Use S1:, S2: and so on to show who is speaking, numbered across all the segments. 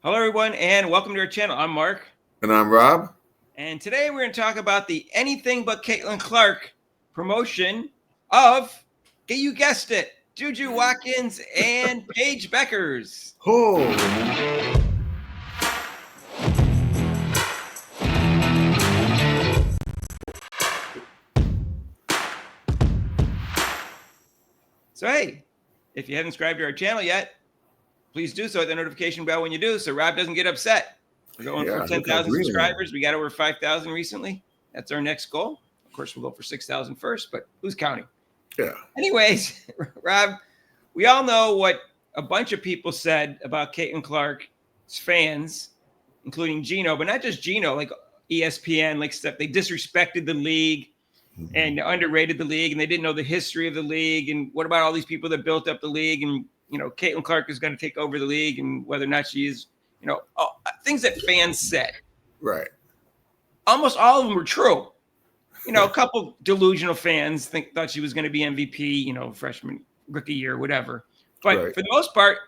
S1: Hello, everyone, and welcome to our channel. I'm Mark.
S2: And I'm Rob.
S1: And today we're going to talk about the Anything But Caitlin Clark promotion of, you guessed it, JuJu Watkins and Paige Bueckers.
S2: Oh,
S1: So, hey, if you haven't subscribed to our channel yet, please do so. Hit the notification bell when you do so Rob doesn't get upset. We're going for 10,000 subscribers. We got over 5,000 recently. That's our next goal. Of course, we'll go for 6,000 first, but who's counting?
S2: yeah.
S1: Anyways, Rob, we all know what a bunch of people said about Caitlin Clark's fans, including Gino, but not just Gino, like ESPN, like stuff. They disrespected the league and underrated the league, and they didn't know the history of the league. And what about all these people that built up the league? And, you know, Caitlin Clark is going to take over the league, and whether or not she is, you know, things that fans said.
S2: Right.
S1: Almost all of them were true. You know, a couple delusional fans thought she was going to be MVP, you know, freshman, rookie year, whatever. But for the most part,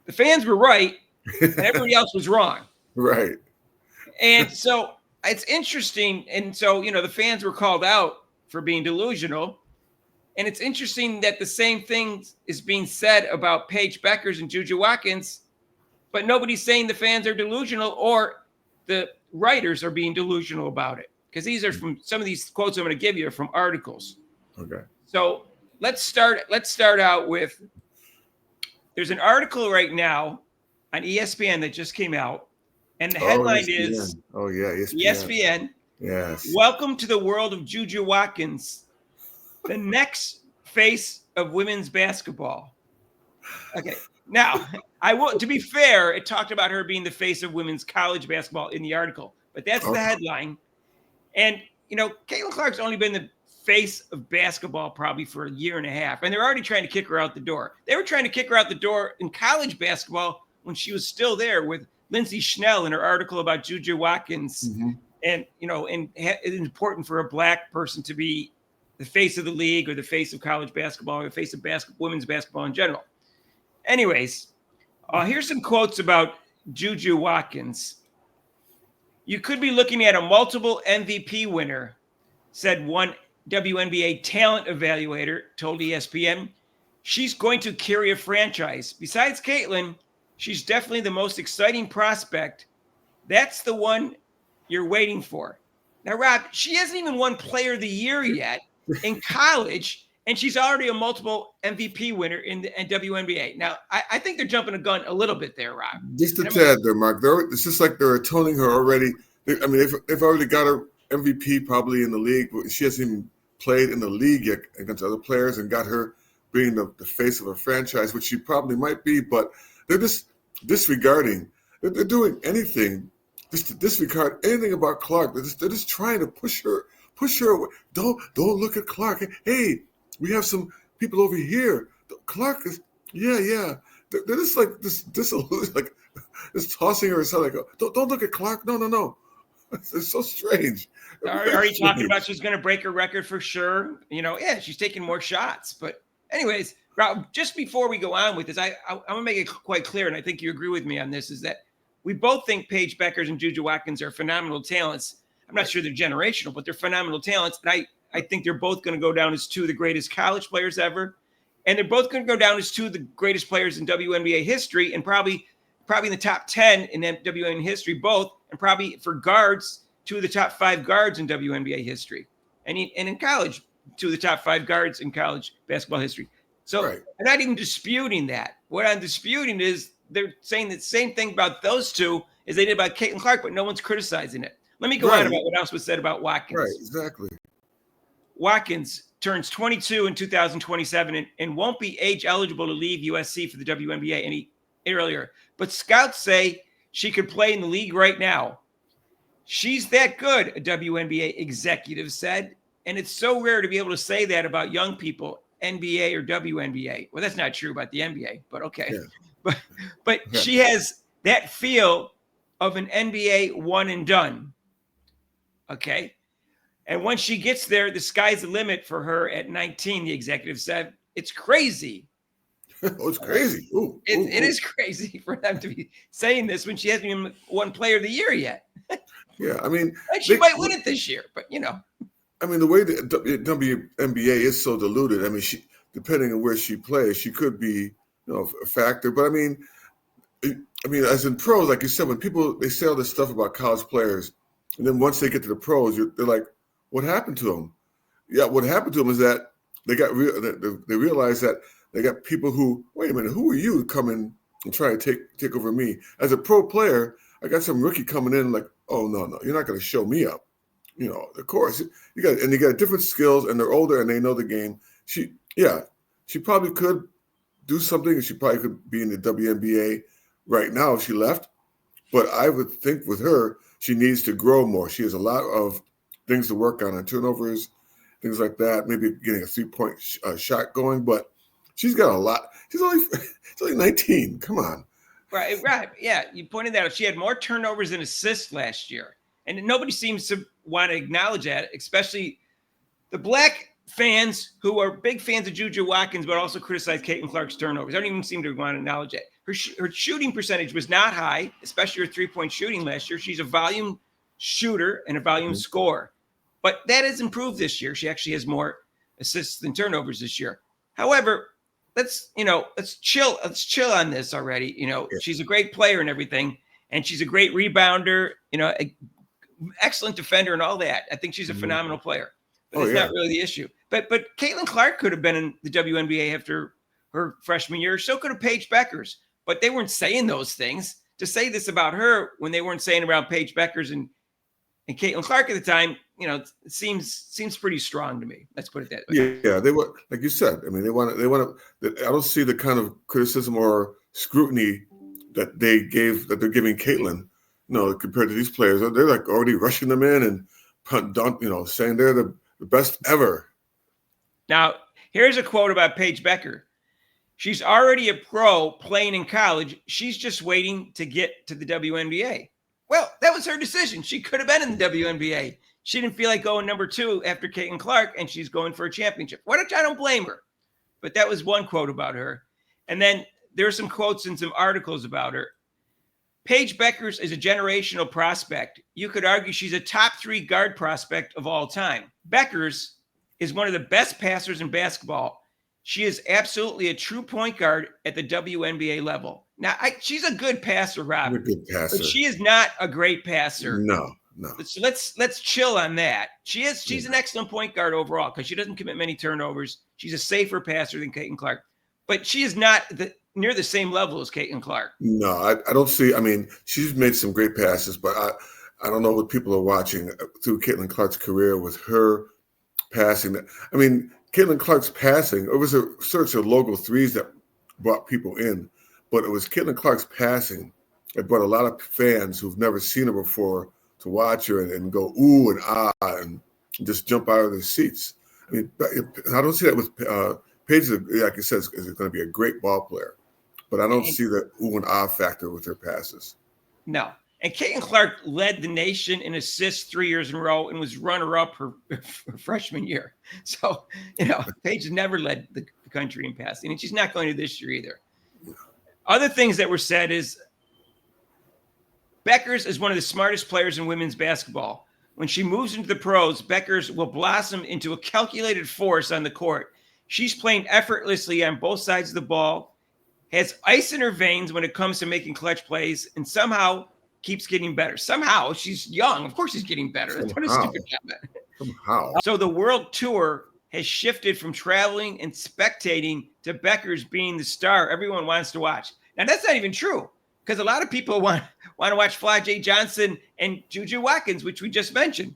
S1: the fans were right and everybody else was wrong.
S2: Right.
S1: And so it's interesting. And so, you know, the fans were called out for being delusional. And it's interesting that the same thing is being said about Paige Bueckers and JuJu Watkins, but nobody's saying the fans are delusional or the writers are being delusional about it. Because these are from some of these quotes I'm going to give you are from articles.
S2: Okay.
S1: So let's start out with, there's an article right now on ESPN that just came out. And the headline is, ESPN.
S2: Yes.
S1: Welcome to the world of JuJu Watkins, the next face of women's basketball. Okay. Now, to be fair, it talked about her being the face of women's college basketball in the article, but that's the headline. And, you know, Caitlin Clark's only been the face of basketball probably for a year and a half, and they're already trying to kick her out the door. They were trying to kick her out the door in college basketball when she was still there with Lindsay Schnell in her article about JuJu Watkins. Mm-hmm. And, you know, and it's important for a black person to be the face of the league or the face of college basketball or the face of women's basketball in general. Anyways, here's some quotes about JuJu Watkins. You could be looking at a multiple MVP winner, said one WNBA talent evaluator, told ESPN. She's going to carry a franchise. Besides Caitlin, she's definitely the most exciting prospect. That's the one you're waiting for. Now, Rob, she hasn't even won Player of the Year yet in college, and she's already a multiple MVP winner in the WNBA. Now, I think they're jumping a gun a little bit there, Rob.
S2: Just a tad there, Mark. It's just like they're atoning her already. I mean, they've already got her MVP probably in the league. She hasn't even played in the league yet against other players and got her being the face of a franchise, which she probably might be. But they're just disregarding. They're doing anything just to disregard anything about Clark. They're just trying to push her away. Don't look at Clark. Hey, we have some people over here. Clark is yeah. They're just like this like just tossing her aside. Like, don't look at Clark. No. It's so strange.
S1: Are you talking about she's going to break her record for sure? You know, yeah, she's taking more shots. But anyways, Rob, just before we go on with this, I'm going to make it quite clear, and I think you agree with me on this, is that we both think Paige Bueckers and JuJu Watkins are phenomenal talents. I'm not sure they're generational, but they're phenomenal talents. And I think they're both going to go down as two of the greatest college players ever. And they're both going to go down as two of the greatest players in WNBA history, and probably in the top 10 in WNBA history, both, and probably for guards, two of the top 5 guards in WNBA history. And in college, two of the top 5 guards in college basketball history. So I'm not even disputing that. What I'm disputing is they're saying the same thing about those two as they did about Caitlin Clark, but no one's criticizing it. Let me go on about what else was said about Watkins.
S2: Right, exactly.
S1: Watkins turns 22 in 2027 and won't be age eligible to leave USC for the WNBA earlier. But scouts say she could play in the league right now. She's that good, a WNBA executive said. And it's so rare to be able to say that about young people, NBA or WNBA. Well, that's not true about the NBA, but okay. Yeah. But she has that feel of an NBA one and done. Okay. And once she gets there, the sky's the limit for her at 19, the executive said. It's crazy.
S2: Oh, it's crazy. Ooh,
S1: It is crazy for them to be saying this when she hasn't even won Player of the Year yet.
S2: Yeah, I mean,
S1: And she might win it this year, but
S2: I mean, the way the WNBA is so diluted. I mean, depending on where she plays, she could be, a factor. But I mean, as in pros, like you said, when they say all this stuff about college players, and then once they get to the pros, they're like, "What happened to them?" Yeah, what happened to them is that they realized that they got people who, wait a minute, who are you coming and trying to take over me? As a pro player, I got some rookie coming in like, oh no, you're not going to show me up. Of course you got different skills, and they're older and they know the game. She probably could do something, and she probably could be in the WNBA right now if she left. But I would think with her, she needs to grow more. She has a lot of things to work on turnovers, things like that. Maybe getting a 3-point shot going, but she's got a lot. She's only 19. Come on.
S1: Right. Yeah, you pointed that out. She had more turnovers than assists last year, and nobody seems to want to acknowledge that, especially the black fans who are big fans of JuJu Watkins, but also criticize Caitlin Clark's turnovers. I don't even seem to want to acknowledge that. Her shooting percentage was not high, especially her 3-point shooting last year. She's a volume shooter and a volume scorer, but that has improved this year. She actually has more assists than turnovers this year. However, let's chill on this already. She's a great player and everything, and she's a great rebounder, excellent defender and all that. I think she's a phenomenal player. But it's not really the issue. But Caitlin Clark could have been in the WNBA after her freshman year. So could have Paige Bueckers. But they weren't saying those things. To say this about her when they weren't saying around Paige Bueckers and Caitlin Clark at the time, it seems pretty strong to me. Let's put it that way.
S2: Yeah, they were, like you said. I mean, they want to. I don't see the kind of criticism or scrutiny that they're giving Caitlin. Compared to these players, they're like already rushing them in and saying they're the best ever.
S1: Now, here's a quote about Paige Bueckers. She's already a pro playing in college. She's just waiting to get to the WNBA. Well, that was her decision. She could have been in the WNBA. She didn't feel like going number 2 after Caitlin Clark, and she's going for a championship. I don't blame her. But that was one quote about her. And then there are some quotes and some articles about her. Paige Bueckers is a generational prospect. You could argue she's a top 3 guard prospect of all time. Bueckers is one of the best passers in basketball. She is absolutely a true point guard at the WNBA level. Now, she's a good passer, Rob.
S2: A good passer.
S1: But she is not a great passer.
S2: No.
S1: So let's chill on that. She's an excellent point guard overall because she doesn't commit many turnovers. She's a safer passer than Caitlin Clark. But she is not near the same level as Caitlin Clark.
S2: No, I don't see. I mean, she's made some great passes, but I don't know what people are watching through Caitlin Clark's career with her passing. I mean, Caitlin Clark's passing, it was a search of logo threes that brought people in, but it was Caitlin Clark's passing that brought a lot of fans who've never seen her before to watch her and go ooh and ah and just jump out of their seats. I mean, I don't see that with Paige. Like you said, is going to be a great ball player, but I don't see that ooh and ah factor with her passes.
S1: No. And Caitlin Clark led the nation in assists 3 years in a row and was runner-up her freshman year. So, Paige has never led the country in passing, and she's not going to this year either. Other things that were said is Bueckers is one of the smartest players in women's basketball. When she moves into the pros, Bueckers will blossom into a calculated force on the court. She's playing effortlessly on both sides of the ball, has ice in her veins when it comes to making clutch plays, and somehow keeps getting better. Somehow, she's young. Of course she's getting better. That's what a stupid comment.
S2: Somehow.
S1: So the world tour has shifted from traveling and spectating to Bueckers being the star everyone wants to watch. Now, that's not even true because a lot of people want to watch Flau'jae Johnson and JuJu Watkins, which we just mentioned.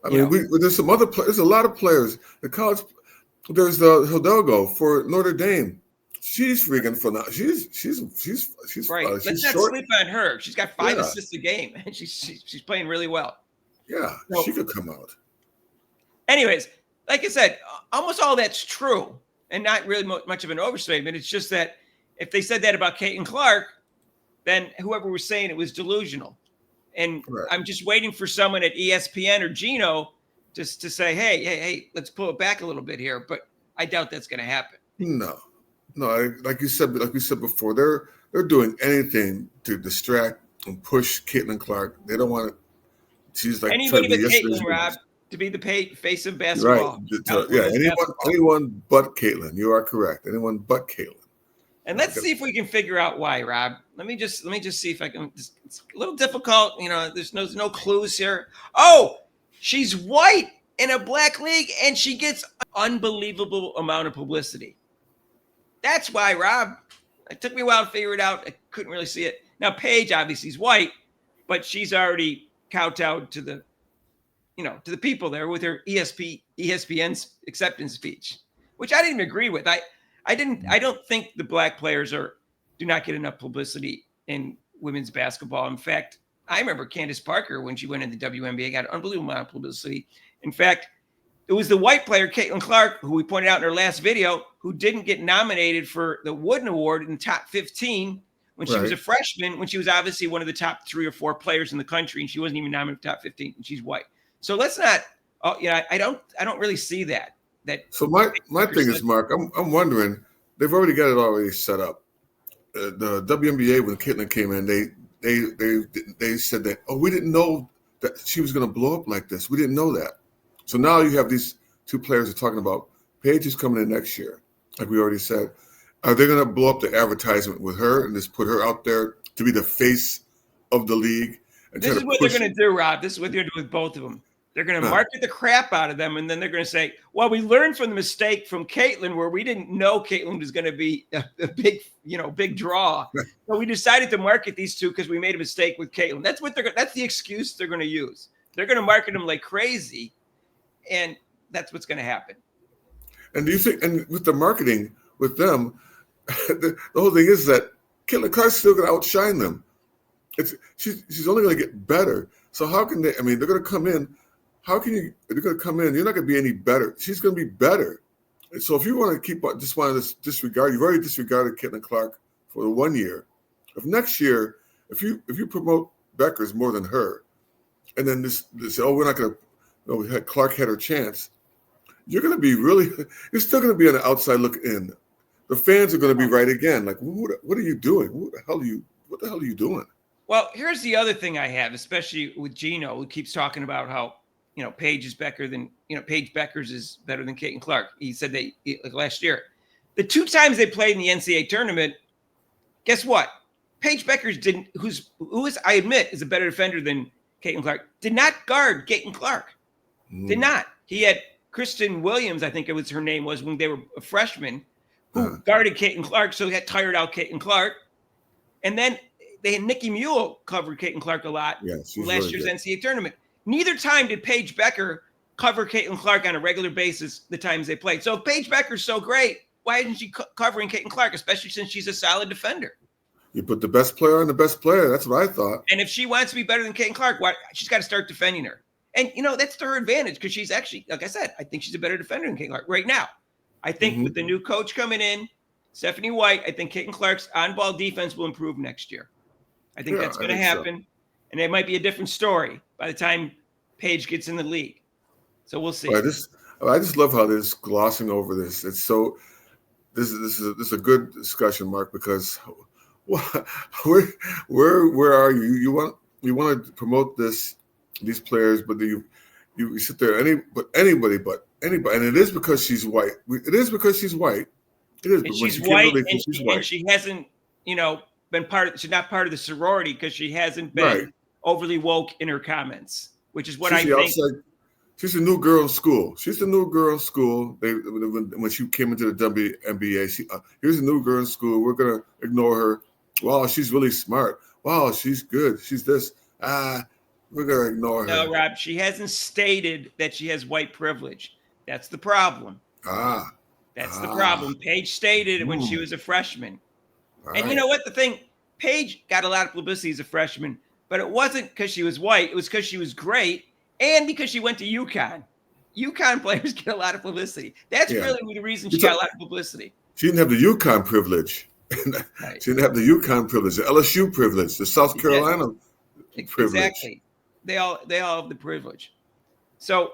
S2: I mean, there's some other players. There's a lot of players. There's the Hidalgo for Notre Dame. She's freaking phenomenal. She's
S1: right. Let's not sleep on her. She's got 5 assists a game, and she's playing really well.
S2: Yeah, so, she could come out.
S1: Anyways, like I said, almost all that's true, and not really much of an overstatement. It's just that if they said that about Caitlin Clark, then whoever was saying it was delusional. And I'm just waiting for someone at ESPN or Gino just to say, hey, let's pull it back a little bit here. But I doubt that's going to happen.
S2: No, No, like we said before, they're doing anything to distract and push Caitlin Clark. They don't want it. She's like trying
S1: Anybody
S2: to
S1: but
S2: be yesterday's
S1: Caitlin, Rob,
S2: news.
S1: to be the face of
S2: You're right.
S1: basketball.
S2: Yeah,
S1: Women's basketball.
S2: anyone but Caitlin. You are correct. Anyone but Caitlin.
S1: And let's see if we can figure out why, Rob. Let me just see if I can. It's a little difficult, There's no clues here. Oh, she's white in a black league, and she gets an unbelievable amount of publicity. That's why, Rob. It took me a while to figure it out. I couldn't really see it. Now, Paige obviously is white, but she's already kowtowed to the, to the people there with her ESPN's acceptance speech, which I didn't even agree with. I don't think the black players do not get enough publicity in women's basketball. In fact, I remember Candace Parker, when she went in the WNBA, got an unbelievable amount of publicity. In fact, it was the white player, Caitlin Clark, who we pointed out in her last video, who didn't get nominated for the Wooden Award in the top 15 when she was a freshman, when she was obviously one of the top 3 or 4 players in the country, and she wasn't even nominated for top 15, and she's white. So let's not. I don't really see that.
S2: So my thing is, Mark, I'm wondering, they've already got it already set up. The WNBA, when Caitlin came in, they said that, we didn't know that she was going to blow up like this. We didn't know that. So now you have these 2 players are talking about Paige is coming in next year, like we already said. Are they going to blow up the advertisement with her and just put her out there to be the face of the league?
S1: This is what they're going to do, Rob. This is what they're going to do with both of them. They're going to market the crap out of them, and then they're going to say, well, we learned from the mistake from Caitlin where we didn't know Caitlin was going to be a big draw. So we decided to market these 2 because we made a mistake with Caitlin. That's the excuse they're going to use. They're going to market them like crazy, and that's what's going to happen.
S2: And do you think, and with the marketing with them, the whole thing is that Caitlin Clark's still going to outshine them. She's only going to get better. So how can they? I mean, they're going to come in. How can you? They're going to come in. You're not going to be any better. She's going to be better. And so if you want to want to disregard, you've already disregarded Caitlin Clark for the 1 year. If next year, if you promote Bueckers more than her, and then this we're not going to. Clark had her chance. You're going to be you're still going to be on the outside looking in. The fans are going to be right again. Like, what are you doing? What the hell are you doing?
S1: Well, here's the other thing I have, especially with Gino, who keeps talking about how, Paige is better than, Paige Bueckers is better than Caitlin Clark. He said last year. The 2 times they played in the NCAA tournament, guess what? Paige Bueckers who is, I admit, is a better defender than Caitlin Clark, did not guard Caitlin Clark. Did not. He had Kristen Williams, I think it was her name was, when they were a freshman, who guarded Caitlin Clark, so he had tired out Caitlin Clark. And then they had Nikki Mule covered Caitlin Clark a lot last year's NCAA tournament. Neither time did Paige Bueckers cover Caitlin Clark on a regular basis the times they played. So if Paige Bueckers so great, why isn't she covering Caitlin Clark, especially since she's a solid defender?
S2: You put the best player on the best player. That's what I thought.
S1: And if she wants to be better than Caitlin Clark, she's got to start defending her. And, that's to her advantage because she's actually, like I said, I think she's a better defender than Caitlin Clark right now. I think with the new coach coming in, Stephanie White, I think Caitlin Clark's on-ball defense will improve next year. I think that's going to happen. So. And it might be a different story by the time Paige gets in the league. So we'll see.
S2: I just love how they're just glossing over this. It's so this is a good discussion, Mark, because where are you? You want to promote these players, but you sit there anybody, and it is because she's white. It is because she's white. It is.
S1: And she's white, and she hasn't, been she's not part of the sorority because she hasn't been overly woke in her comments, which is what I think.
S2: She's the new girl in school. She's the new girl in school. When she came into the WNBA, here's a new girl in school. We're gonna ignore her. Wow, she's really smart. Wow, she's good. She's this. We're gonna ignore her.
S1: No, Rob, she hasn't stated that she has white privilege. That's the problem. That's the problem. Paige stated it when she was a freshman. And you know what? The thing, Paige got a lot of publicity as a freshman, but it wasn't because she was white. It was because she was great and because she went to UConn. UConn players get a lot of publicity. That's really the reason she got a lot of publicity.
S2: She didn't have the UConn privilege. She didn't have the UConn privilege, the LSU privilege, the South Carolina privilege.
S1: Exactly. They all have the privilege. So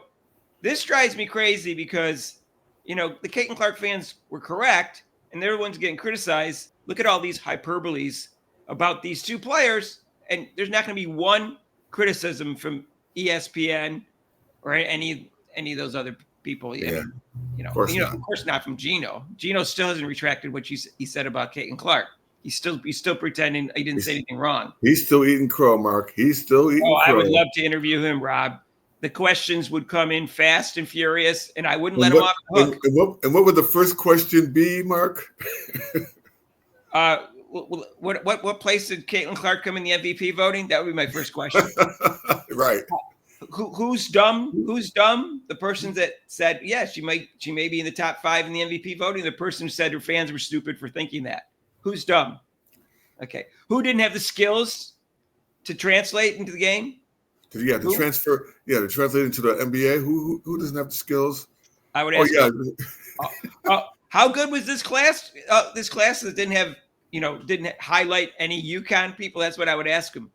S1: this drives me crazy because, the Caitlin Clark fans were correct. and they're the ones getting criticized. Look at all these hyperboles about these two players, and there's not going to be one criticism from ESPN or any of those other people. I mean, of course not from Gino. Gino still hasn't retracted what he said about Caitlin Clark. He's still pretending he didn't say anything wrong.
S2: He's still eating crow, Mark. He's still eating crow.
S1: I would love to interview him, Rob. The questions would come in fast and furious, and I wouldn't let him off the hook.
S2: And what would the first question be, Mark?
S1: What place did Caitlin Clark come in the MVP voting? That would be my first question.
S2: Right.
S1: Who's dumb? Who's dumb? The person that said, she may be in the top 5 in the MVP voting. The person who said her fans were stupid for thinking that. Who's dumb? Okay. Who didn't have the skills to translate into the game?
S2: To translate into the NBA. Who doesn't have the skills?
S1: I would ask. How good was this class? This class that didn't highlight any UConn people. That's what I would ask them.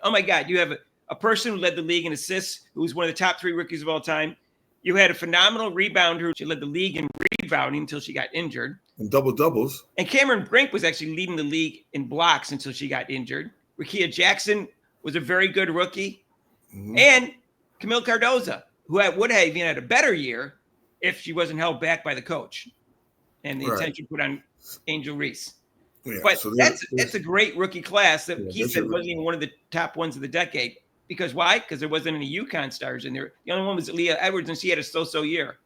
S1: Oh my God, you have a person who led the league in assists, who was one of the top 3 rookies of all time. You had a phenomenal rebounder. She led the league in rebounding until she got injured.
S2: And double-doubles.
S1: And Cameron Brink was actually leading the league in blocks until she got injured. Rickea Jackson was a very good rookie. Mm-hmm. And Camille Cardoza, who would have even had a better year if she wasn't held back by the coach and the attention put on Angel Reese. Yeah, but so that's a great rookie class that he said wasn't even one of the top ones of the decade. Because why? Because there wasn't any UConn stars in there. The only one was Leah Edwards, and she had a so-so year.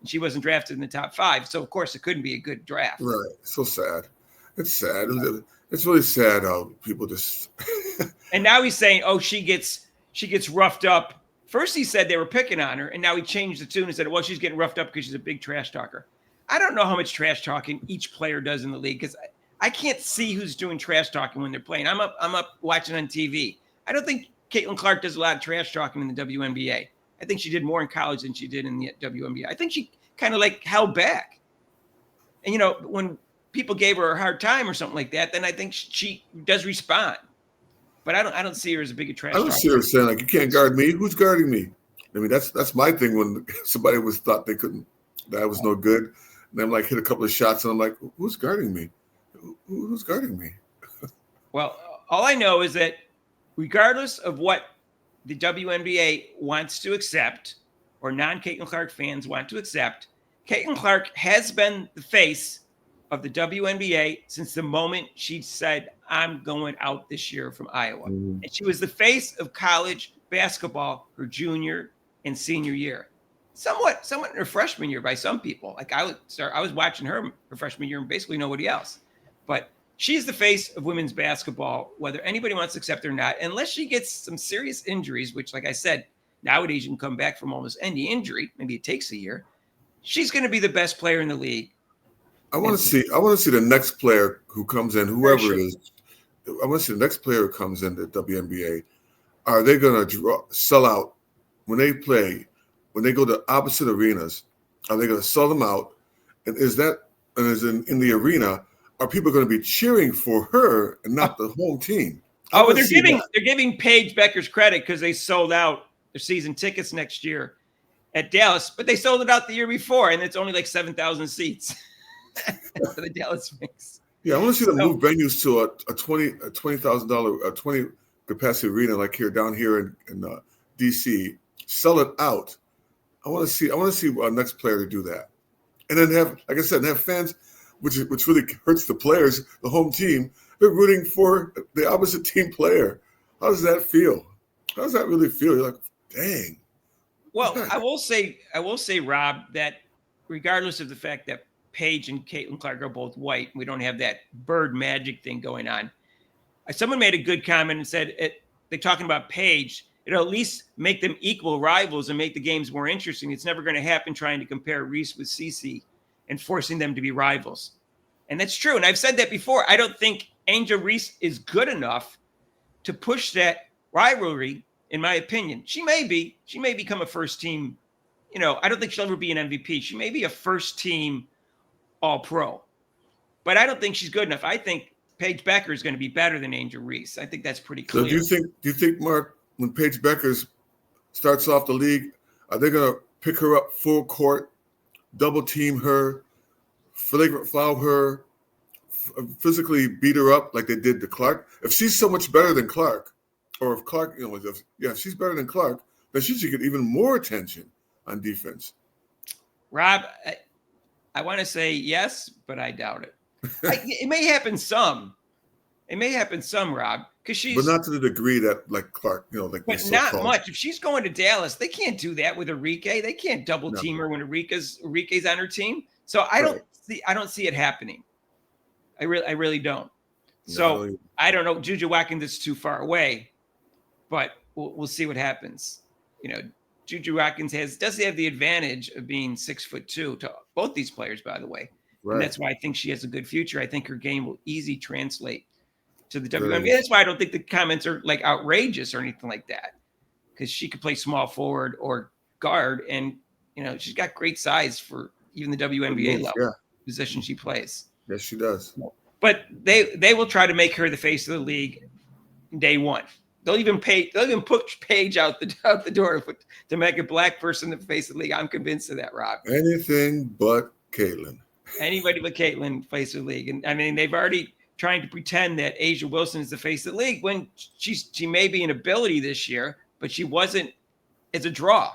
S1: And she wasn't drafted in the top 5. So, of course, it couldn't be a good draft.
S2: Right. So sad. It's sad. It's really sad how people just –
S1: And now he's saying, she gets roughed up. First he said they were picking on her, and now he changed the tune and said, well, she's getting roughed up because she's a big trash talker. I don't know how much trash talking each player does in the league because I can't see who's doing trash talking when they're playing. I'm up watching on TV. I don't think Caitlin Clark does a lot of trash talking in the WNBA. I think she did more in college than she did in the WNBA. I think she kind of held back. And, when people gave her a hard time or something like that, then I think she does respond. But I don't see her as a big trash talker.
S2: I don't see her saying, you can't guard me. Who's guarding me? I mean, that's my thing when somebody thought they couldn't, that I was no good. And then hit a couple of shots, and I'm like, who's guarding me? Who's guarding me?
S1: Well, all I know is that regardless of what the WNBA wants to accept or non-Caitlin Clark fans want to accept, Caitlin Clark has been the face of the WNBA since the moment she said, I'm going out this year from Iowa. Mm-hmm. And she was the face of college basketball her junior and senior year. Somewhat in her freshman year by some people. I was watching her freshman year and basically nobody else. But she's the face of women's basketball, whether anybody wants to accept it or not, unless she gets some serious injuries, which, like I said, nowadays you can come back from almost any injury. Maybe it takes a year. She's going to be the best player in the league.
S2: I want to see the next player who comes in, whoever it is. I want to see the next player who comes in the WNBA. Are they going to sell out when they play? When they go to opposite arenas, are they going to sell them out? And is in the arena? Are people going to be cheering for her and not the home team?
S1: They're giving Paige Bueckers credit because they sold out their season tickets next year at Dallas, but they sold it out the year before, and it's only 7,000 seats for the Dallas Wings.
S2: Yeah, I want to see them move venues to a $20,000 20 capacity arena down here in DC. Sell it out. I want to see our next player to do that, and then have fans. Which really hurts the players, the home team. They're rooting for the opposite team player. How does that feel? How does that really feel? You're like, dang.
S1: Well, I will say, Rob, that regardless of the fact that Paige and Caitlin Clark are both white, we don't have that bird magic thing going on. Someone made a good comment and said they're talking about Paige. It'll at least make them equal rivals and make the games more interesting. It's never going to happen trying to compare Reese with Cece and forcing them to be rivals. And that's true. And I've said that before. I don't think Angel Reese is good enough to push that rivalry, in my opinion. She may become a first team. I don't think she'll ever be an MVP. She may be a first team all-pro. But I don't think she's good enough. I think Paige Bueckers is going to be better than Angel Reese. I think that's pretty clear.
S2: So do you think, Mark, when Paige Bueckers starts off the league, are they going to pick her up full court, double team her, flagrant foul her, physically beat her up like they did to Clark. If she's so much better than Clark, or if Clark, if she's better than Clark, then she should get even more attention on defense.
S1: Rob, I want to say yes, but I doubt it. It may happen some. It may happen some, Rob, because she's.
S2: But not to the degree that like Clark, like.
S1: But not much. If she's going to Dallas, they can't do that with Enrique. They can't double team her when Enrique's on her team. So I don't see it happening. I really don't. So I don't know. JuJu Watkins is too far away, but we'll see what happens. JuJu Watkins does have the advantage of being 6'2" to both these players, by the way. Right. And that's why I think she has a good future. I think her game will easily translate to the WNBA. Right. That's why I don't think the comments are like outrageous or anything like that, because she could play small forward or guard, and she's got great size for even the WNBA level position she plays.
S2: Yes, she does.
S1: But they will try to make her the face of the league day one. They'll even push Paige out the door to make a black person the face of the league. I'm convinced of that, Rob.
S2: Anything but Caitlin.
S1: Anybody but Caitlin face of the league. And I mean, they've already trying to pretend that Asia Wilson is the face of the league when she may be an ability this year, but she wasn't as a draw.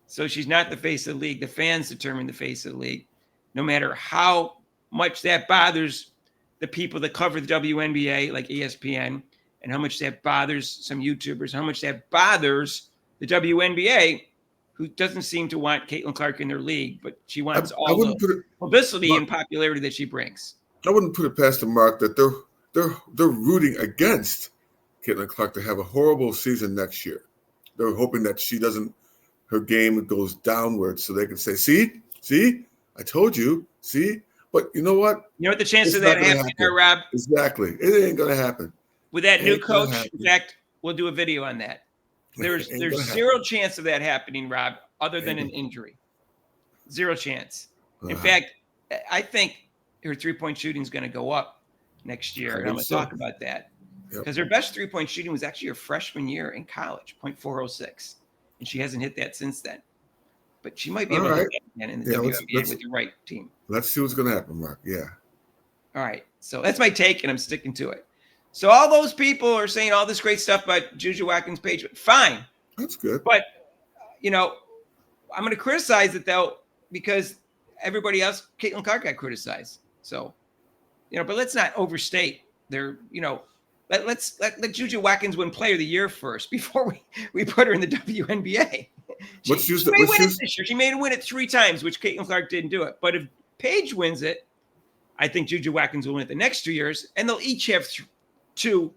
S1: So she's not the face of the league. The fans determine the face of the league, no matter how much that bothers the people that cover the WNBA, like ESPN, and how much that bothers some YouTubers, how much that bothers the WNBA, who doesn't seem to want Caitlin Clark in their league, but she wants all the publicity and popularity that she brings.
S2: I wouldn't put it past the Mark that they're rooting against Caitlin Clark to have a horrible season next year. They're hoping that her game goes downwards so they can say, see, I told you, see. But you know what?
S1: You know what the chance of that happening there, Rob?
S2: Exactly. It ain't going to happen.
S1: With that new coach, in fact, we'll do a video on that. There's zero chance of that happening, Rob, other than an injury. Zero chance. In fact, I think her three-point shooting is going to go up next year, and I'm going to talk about that. Because her best three-point shooting was actually her freshman year in college, .406, and she hasn't hit that since then. But she might be able to hit that again in the WNBA with the right team.
S2: Let's see what's going to happen, Mark. Yeah.
S1: All right. So that's my take, and I'm sticking to it. So all those people are saying all this great stuff about JuJu Watkins, Paige. Fine.
S2: That's good.
S1: But, I'm going to criticize it, though, because everybody else, Caitlin Clark got criticized. So, but let's not overstate their, let's let JuJu Watkins win Player of the Year first before we put her in the WNBA. She may win it this year. She may win it 3 times, which Caitlin Clark didn't do it. But if Paige wins it, I think JuJu Watkins will win it the next 2 years, and they'll each have 2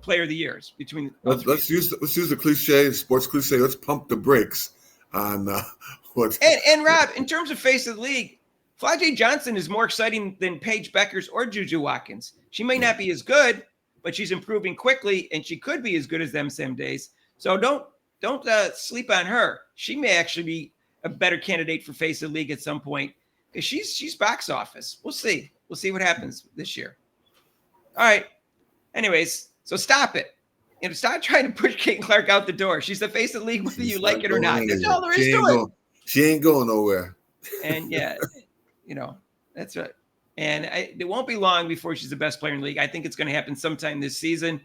S1: Player of the Years between.
S2: Let's use the cliche, sports cliche. Let's pump the brakes on what.
S1: And Rob, in terms of face of the league, Flajay Johnson is more exciting than Paige Bueckers or JuJu Watkins. She may not be as good, but she's improving quickly, and she could be as good as them some days. So don't sleep on her. She may actually be a better candidate for face of the league at some point because she's box office. We'll see. We'll see what happens this year. All right. Anyways, so stop it. Stop trying to push Caitlin Clark out the door. She's the face of the league, whether you like it or not. That's all there is to it.
S2: She ain't going nowhere.
S1: And that's right. And it won't be long before she's the best player in the league. I think it's going to happen sometime this season,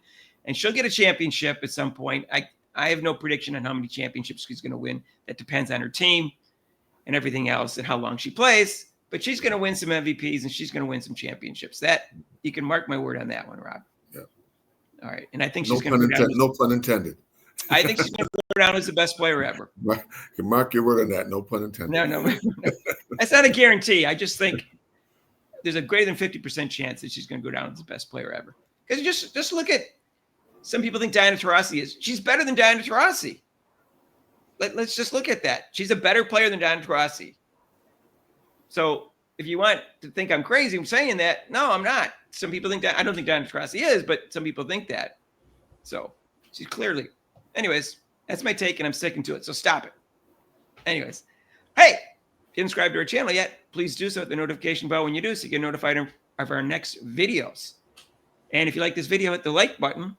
S1: and she'll get a championship at some point. I have no prediction on how many championships she's going to win. That depends on her team and everything else and how long she plays. But she's going to win some MVPs and she's going to win some championships. That you can mark my word on that one, Rob. Yeah. All right. And I think she's going to go down.
S2: No pun intended.
S1: I think she's going to go down as the best player ever.
S2: You can mark your word on that. No pun intended.
S1: No. That's not a guarantee. I just think there's a greater than 50% chance that she's going to go down as the best player ever. Because just look at. Some people think Diana Taurasi is. She's better than Diana Taurasi. Let's just look at that. She's a better player than Diana Taurasi. So if you want to think I'm crazy, I'm saying that. No, I'm not. Some people think that. I don't think Diana Taurasi is, but some people think that. So she's clearly. Anyways, that's my take, and I'm sticking to it. So stop it. Anyways, hey, if you haven't subscribed to our channel yet, please do so. Hit the notification bell when you do, so you get notified of our next videos. And if you like this video, hit the like button.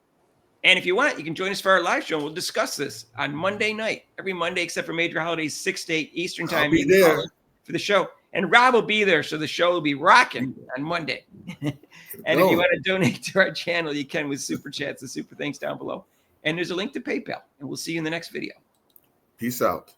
S1: And if you want, you can join us for our live show. We'll discuss this on Monday night, every Monday except for major holidays, 6 to 8 Eastern time.
S2: I'll be there
S1: for the show. And Rob will be there, so the show will be rocking on Monday. And if you want to donate to our channel, you can with super chats and super thanks down below. And there's a link to PayPal. And we'll see you in the next video.
S2: Peace out.